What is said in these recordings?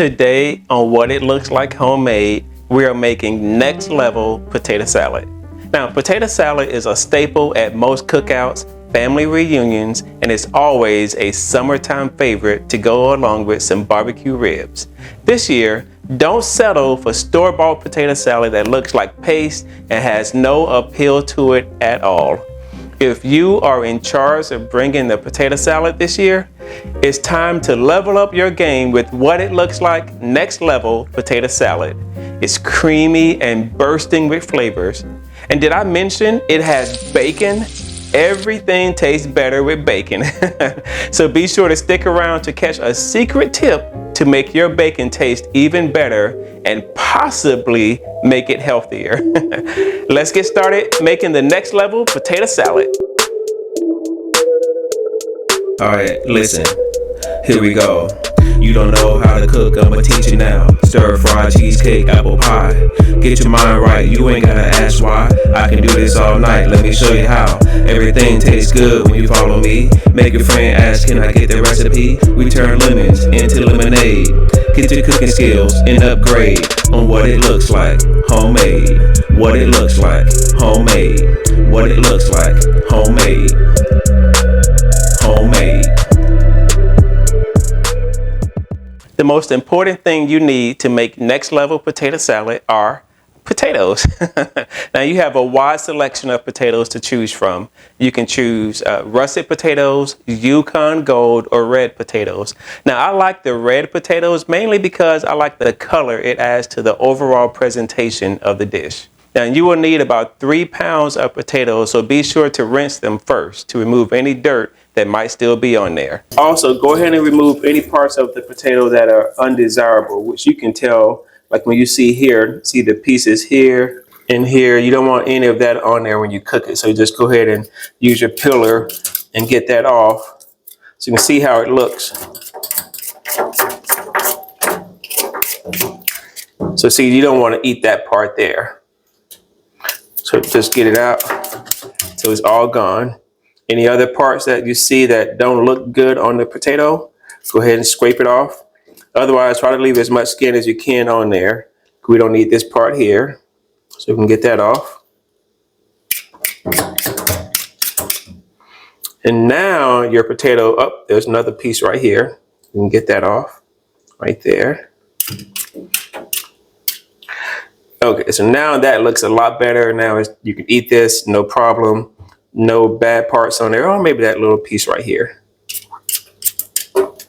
Today on What It Looks Like Homemade, we are making next level potato salad. Now, potato salad is a staple at most cookouts, family reunions, and it's always a summertime favorite to go along with some barbecue ribs. This year, don't settle for store-bought potato salad that looks like paste and has no appeal to it at all. If you are in charge of bringing the potato salad this year, it's time to level up your game with What It Looks Like Next Level Potato Salad. It's creamy and bursting with flavors. And did I mention it has bacon? Everything tastes better with bacon. So be sure to stick around to catch a secret tip to make your bacon taste even better and possibly make it healthier. Let's get started making the next level potato salad. All right, listen, here we go. You don't know how to cook, I'ma teach you now. Stir fry, cheesecake, apple pie. Get your mind right, you ain't gotta ask why. I can do this all night, let me show you how. Everything tastes good when you follow me. Make your friend ask, can I get the recipe? We turn lemons into lemonade. Get your cooking skills and upgrade on what it looks like homemade. What it looks like homemade. What it looks like homemade. Homemade. The most important thing you need to make next level potato salad are potatoes. Now you have a wide selection of potatoes to choose from. You can choose russet potatoes, Yukon Gold, or red potatoes. Now I like the red potatoes mainly because I like the color it adds to the overall presentation of the dish. Now you will need about 3 pounds of potatoes, so be sure to rinse them first to remove any dirt that might still be on there. Also, go ahead and remove any parts of the potato that are undesirable, which you can tell, like when you see here, see the pieces here and here. You don't want any of that on there when you cook it. So just go ahead and use your peeler and get that off so you can see how it looks. So see, you don't want to eat that part there. So just get it out so it's all gone. Any other parts that you see that don't look good on the potato, go ahead and scrape it off. Otherwise, try to leave as much skin as you can on there. We don't need this part here, so we can get that off. And now your potato, oh, there's another piece right here. You can get that off right there. Okay, so now that looks a lot better. Now you can eat this, no problem. No bad parts on there. Oh, maybe that little piece right here.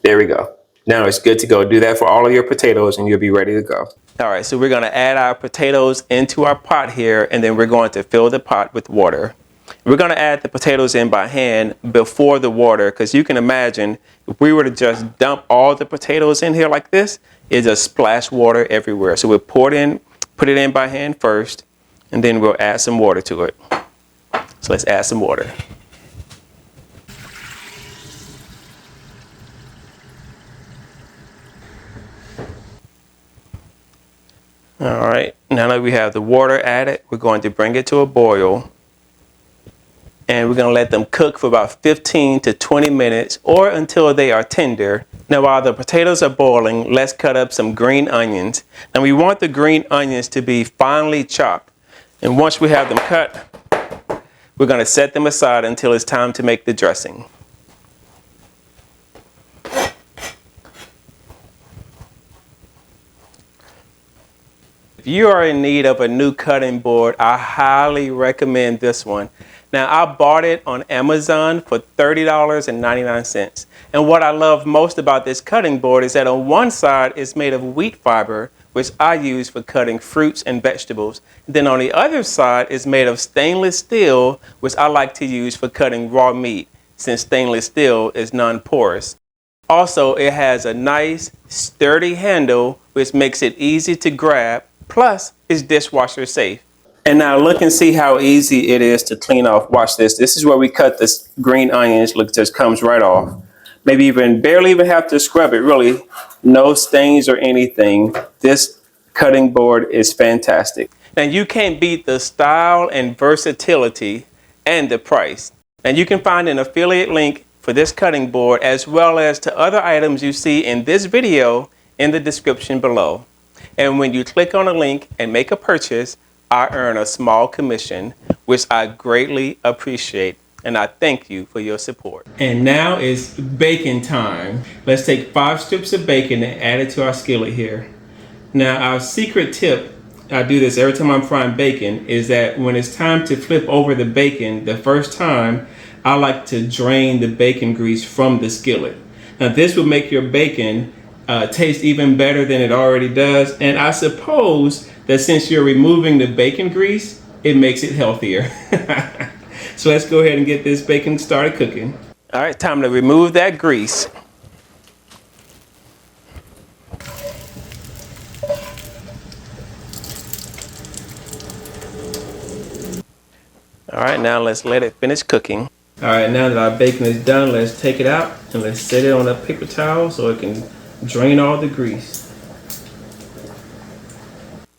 There we go. Now it's good to go. Do that for all of your potatoes and you'll be ready to go. All right, so we're going to add our potatoes into our pot here, and then we're going to fill the pot with water. We're going to add the potatoes in by hand before the water, because you can imagine if we were to just dump all the potatoes in here like this, it just splash water everywhere. So we'll put it in by hand first, and then we'll add some water to it. So let's add some water. All right, now that we have the water added, we're going to bring it to a boil. And we're going to let them cook for about 15 to 20 minutes or until they are tender. Now while the potatoes are boiling, let's cut up some green onions. Now we want the green onions to be finely chopped. And once we have them cut, we're going to set them aside until it's time to make the dressing. If you are in need of a new cutting board, I highly recommend this one. Now, I bought it on Amazon for $30.99. And what I love most about this cutting board is that on one side it's made of wheat fiber, which I use for cutting fruits and vegetables. Then on the other side is made of stainless steel, which I like to use for cutting raw meat, since stainless steel is non-porous. Also, it has a nice, sturdy handle, which makes it easy to grab, plus it's dishwasher safe. And now look and see how easy it is to clean off. Watch this. This is where we cut this green onions. Look, it just comes right off. Maybe barely even have to scrub it, really. No stains or anything. This cutting board is fantastic. And you can't beat the style and versatility and the price. And you can find an affiliate link for this cutting board as well as to other items you see in this video in the description below. And when you click on a link and make a purchase, I earn a small commission, which I greatly appreciate. And I thank you for your support. And now it's bacon time. Let's take 5 strips of bacon and add it to our skillet here. Now, our secret tip, I do this every time I'm frying bacon, is that when it's time to flip over the bacon the first time, I like to drain the bacon grease from the skillet. Now, this will make your bacon taste even better than it already does. And I suppose that since you're removing the bacon grease, it makes it healthier. So let's go ahead and get this bacon started cooking. All right, time to remove that grease. All right, now let's let it finish cooking. All right, now that our bacon is done, let's take it out and let's set it on a paper towel so it can drain all the grease.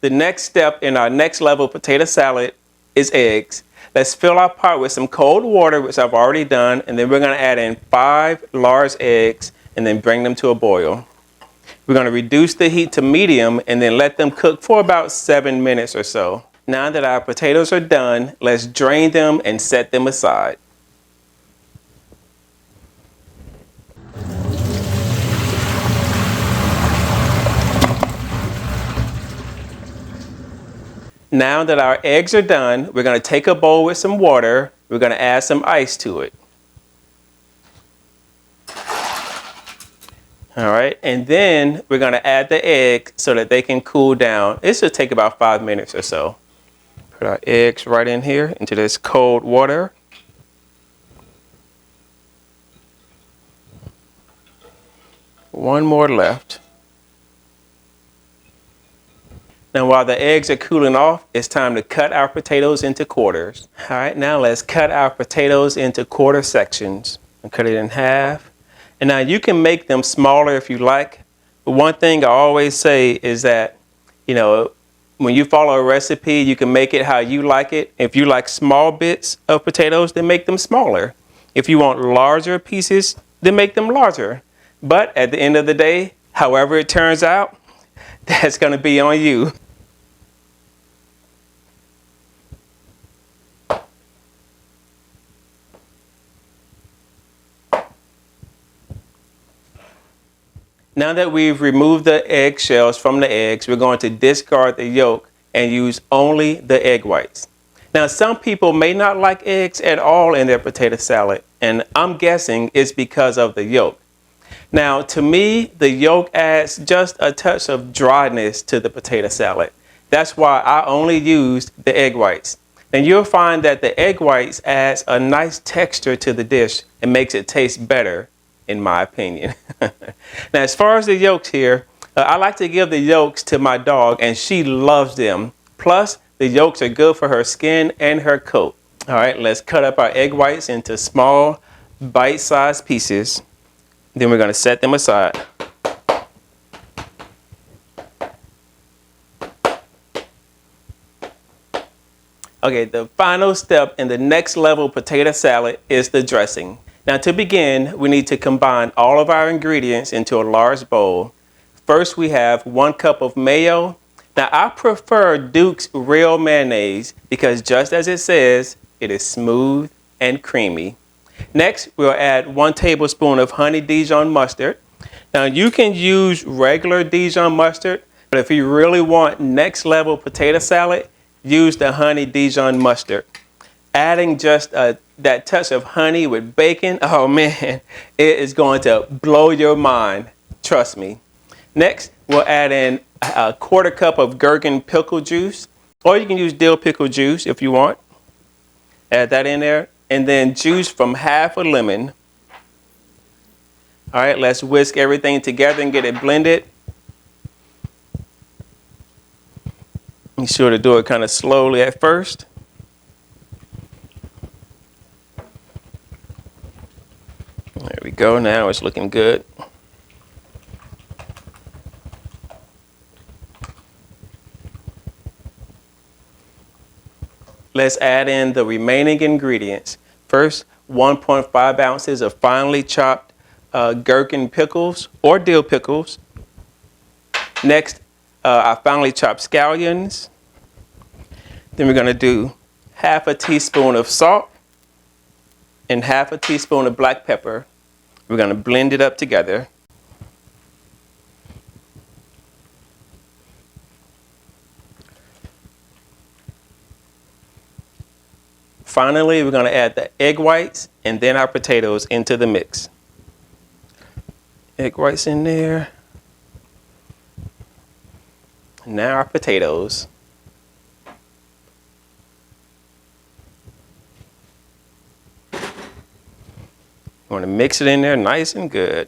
The next step in our next level potato salad is eggs. Let's fill our pot with some cold water, which I've already done, and then we're going to add in 5 large eggs and then bring them to a boil. We're going to reduce the heat to medium and then let them cook for about 7 minutes or so. Now that our potatoes are done, let's drain them and set them aside. Now that our eggs are done, we're going to take a bowl with some water. We're going to add some ice to it. All right, and then we're going to add the eggs so that they can cool down. This should take about 5 minutes or so. Put our eggs right in here into this cold water. One more left. Now while the eggs are cooling off, it's time to cut our potatoes into quarters. All right, now let's cut our potatoes into quarter sections and cut it in half. And now you can make them smaller if you like. But one thing I always say is that, you know, when you follow a recipe, you can make it how you like it. If you like small bits of potatoes, then make them smaller. If you want larger pieces, then make them larger. But at the end of the day, however it turns out, that's going to be on you. Now that we've removed the eggshells from the eggs, we're going to discard the yolk and use only the egg whites. Now, some people may not like eggs at all in their potato salad, and I'm guessing it's because of the yolk. Now, to me, the yolk adds just a touch of dryness to the potato salad. That's why I only used the egg whites. And you'll find that the egg whites adds a nice texture to the dish and makes it taste better, in my opinion. Now, as far as the yolks here, I like to give the yolks to my dog, and she loves them. Plus, the yolks are good for her skin and her coat. All right, let's cut up our egg whites into small, bite-sized pieces. Then we're going to set them aside. Okay, the final step in the next level potato salad is the dressing. Now to begin, we need to combine all of our ingredients into a large bowl. First, we have 1 cup of mayo. Now I prefer Duke's real mayonnaise because just as it says, it is smooth and creamy. Next, we'll add 1 tablespoon of honey Dijon mustard. Now you can use regular Dijon mustard, but if you really want next level potato salad, use the honey Dijon mustard. Adding just that touch of honey with bacon, oh man, it is going to blow your mind. Trust me. Next, we'll add in a 1/4 cup of Gherkin pickle juice, or you can use dill pickle juice if you want. Add that in there, and then juice from half a lemon. All right, let's whisk everything together and get it blended. Be sure to do it kind of slowly at first. There we go. Now it's looking good. Let's add in the remaining ingredients. First, 1.5 ounces of finely chopped gherkin pickles or dill pickles. Next, I finely chopped scallions. Then we're going to do half a teaspoon of salt and half a teaspoon of black pepper. We're going to blend it up together. Finally, we're going to add the egg whites and then our potatoes into the mix. Egg whites in there. Now our potatoes. You want to mix it in there nice and good.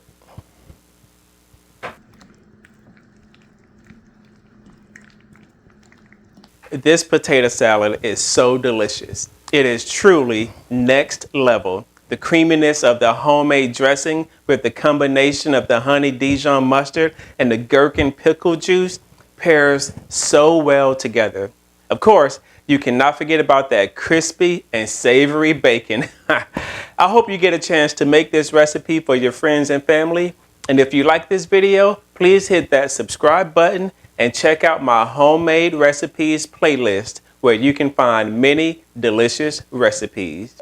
This potato salad is so delicious. It is truly next level. The creaminess of the homemade dressing with the combination of the honey Dijon mustard and the gherkin pickle juice pairs so well together. Of course, you cannot forget about that crispy and savory bacon. I hope you get a chance to make this recipe for your friends and family. And if you like this video, please hit that subscribe button and check out my homemade recipes playlist where you can find many delicious recipes.